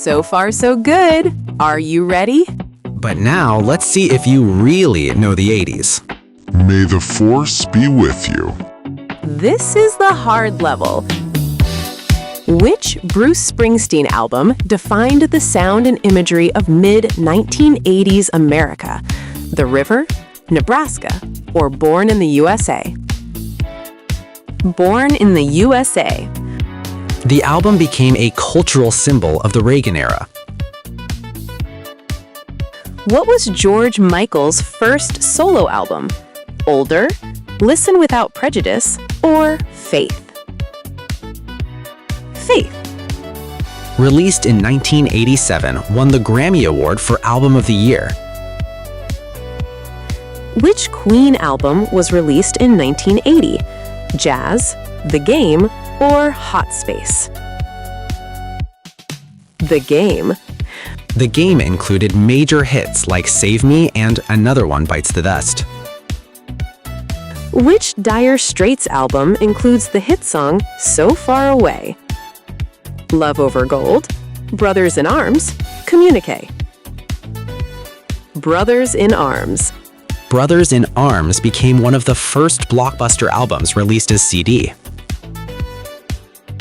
So far, so good. Are you ready? But now, let's see if you really know the 80s. May the force be with you. This is the hard level. Which Bruce Springsteen album defined the sound and imagery of mid-1980s America? The River, Nebraska, or Born in the USA? Born in the USA. The album became a cultural symbol of the Reagan era. What was George Michael's first solo album? Older, Listen Without Prejudice, or Faith? Faith. Released in 1987, won the Grammy Award for Album of the Year. Which Queen album was released in 1980? Jazz, The Game, or Hot Space? The Game. The Game included major hits like Save Me and Another One Bites the Dust. Which Dire Straits album includes the hit song So Far Away? Love Over Gold, Brothers in Arms, Communique. Brothers in Arms. Brothers in Arms became one of the first blockbuster albums released as CD.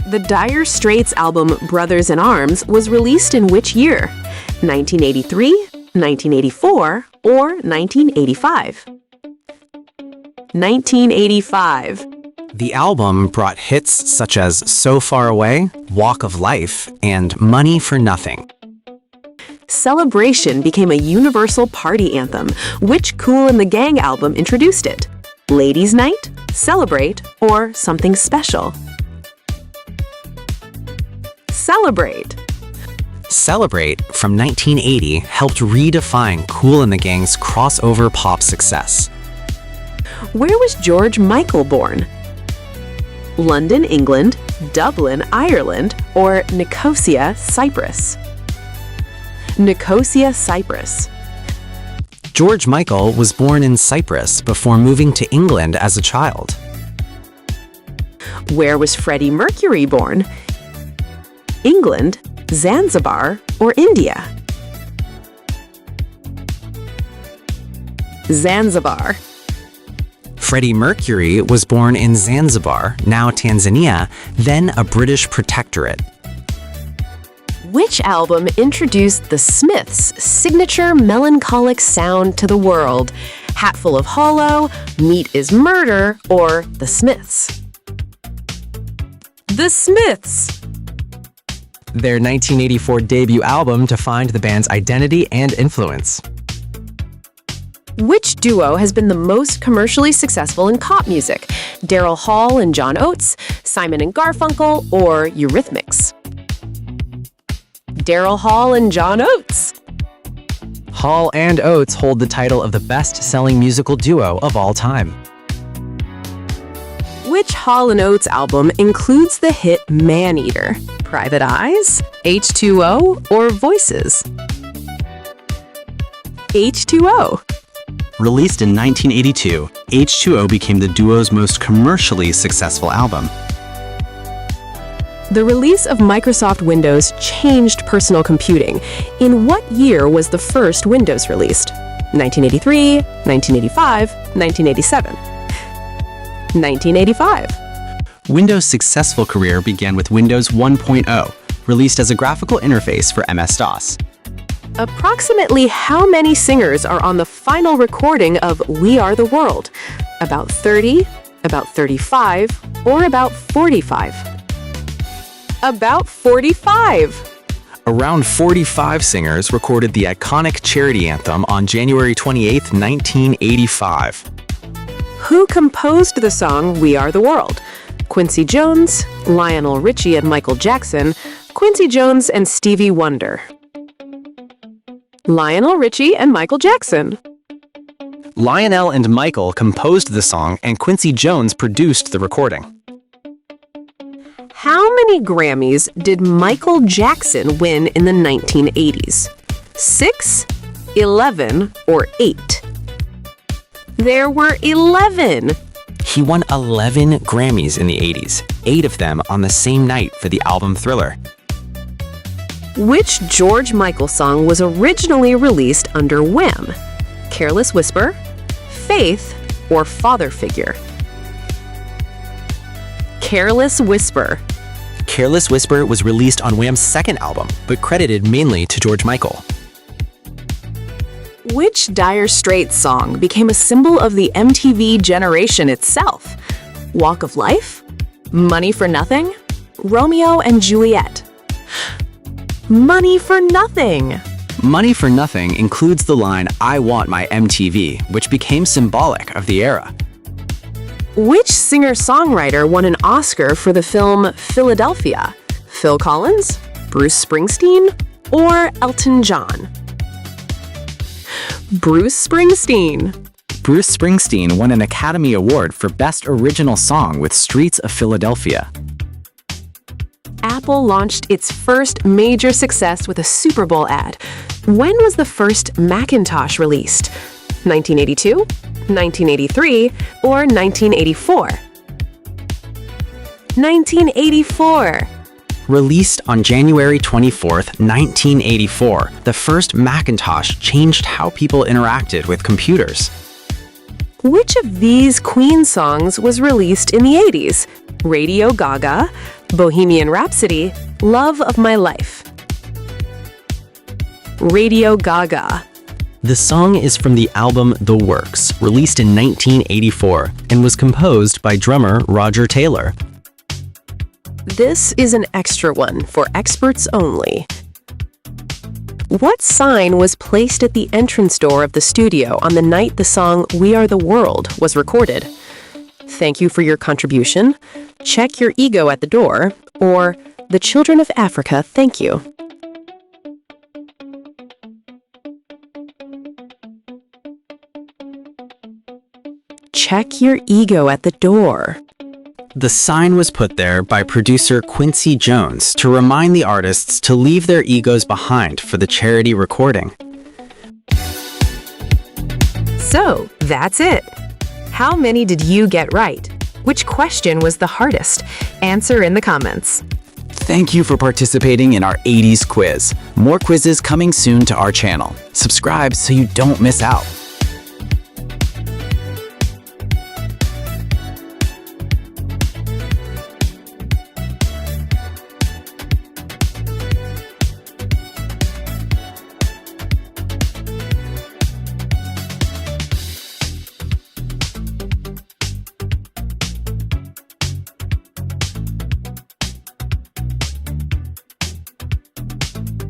The Dire Straits album Brothers in Arms was released in which year? 1983, 1984, or 1985? 1985. The album brought hits such as So Far Away, Walk of Life, and Money for Nothing. Celebration became a universal party anthem. Which Kool and the Gang album introduced it? Ladies' Night, Celebrate, or Something Special? Celebrate. Celebrate, from 1980, helped redefine Kool and the Gang's crossover pop success. Where was George Michael born? London, England, Dublin, Ireland, or Nicosia, Cyprus? Nicosia, Cyprus. George Michael was born in Cyprus before moving to England as a child. Where was Freddie Mercury born? England, Zanzibar, or India? Zanzibar. Freddie Mercury was born in Zanzibar, now Tanzania, then a British protectorate. Which album introduced the Smiths' signature melancholic sound to the world? Hatful of Hollow, Meat is Murder, or The Smiths? The Smiths! Their 1984 debut album defined the band's identity and influence. Which duo has been the most commercially successful in pop music? Daryl Hall and John Oates, Simon and Garfunkel, or Eurythmics? Daryl Hall and John Oates. Hall and Oates hold the title of the best-selling musical duo of all time. Which Hall & Oates album includes the hit Man-Eater? Private Eyes, H2O, or Voices? H2O. Released in 1982, H2O became the duo's most commercially successful album. The release of Microsoft Windows changed personal computing. In what year was the first Windows released? 1983, 1985, 1987? 1985. Windows' successful career began with Windows 1.0, released as a graphical interface for MS-DOS. Approximately how many singers are on the final recording of We Are the World? About 30, about 35, or about 45? About 45! Around 45 singers recorded the iconic charity anthem on January 28, 1985. Who composed the song We Are the World? Quincy Jones, Lionel Richie and Michael Jackson, Quincy Jones and Stevie Wonder? Lionel Richie and Michael Jackson. Lionel and Michael composed the song, and Quincy Jones produced the recording. How many Grammys did Michael Jackson win in the 1980s? 6, 11, or 8? There were 11. He won 11 Grammys in the 80s, 8 of them on the same night for the album Thriller. Which George Michael song was originally released under Wham? Careless Whisper, Faith, or Father Figure? Careless Whisper. Careless Whisper was released on Wham's second album, but credited mainly to George Michael. Which Dire Straits song became a symbol of the MTV generation itself? Walk of Life? Money for Nothing? Romeo and Juliet? Money for Nothing! Money for Nothing includes the line, "I want my MTV," which became symbolic of the era. Which singer-songwriter won an Oscar for the film Philadelphia? Phil Collins, Bruce Springsteen, or Elton John? Bruce Springsteen. Bruce Springsteen won an Academy Award for Best Original Song with Streets of Philadelphia. Apple launched its first major success with a Super Bowl ad. When was the first Macintosh released? 1982, 1983, or 1984? 1984. Released on January 24th, 1984, the first Macintosh changed how people interacted with computers. Which of these Queen songs was released in the 80s? Radio Gaga, Bohemian Rhapsody, Love of My Life? Radio Gaga. The song is from the album The Works, released in 1984, and was composed by drummer Roger Taylor. This is an extra one for experts only. What sign was placed at the entrance door of the studio on the night the song We Are the World was recorded? Thank you for your contribution, check your ego at the door, or the children of Africa thank you. Check your ego at the door. The sign was put there by producer Quincy Jones to remind the artists to leave their egos behind for the charity recording. So, that's it. How many did you get right? Which question was the hardest? Answer in the comments. Thank you for participating in our 80s quiz. More quizzes coming soon to our channel. Subscribe so you don't miss out.